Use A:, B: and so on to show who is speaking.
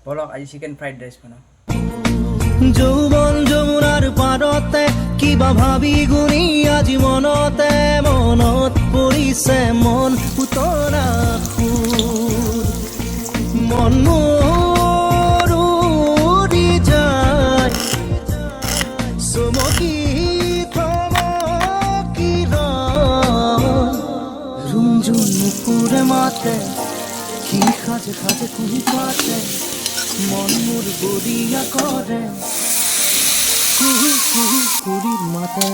A: বলো আজি chicken fried rice বনাও।
B: যৌবন যমুনাৰ পাৰতে কিবা ভাবি গুণি আজি মনতে মনত পৰিছে মন পুতৰা সুৰ মন মোৰ উৰি যায় চমকি থমকি ৰুঞ্জুন নুপুৰে মাতে কি সাজে সাজে কুহি পাতে মন মোৰ বৰিয়া কৰে কুহি কুহি কুৰিৰ মাতে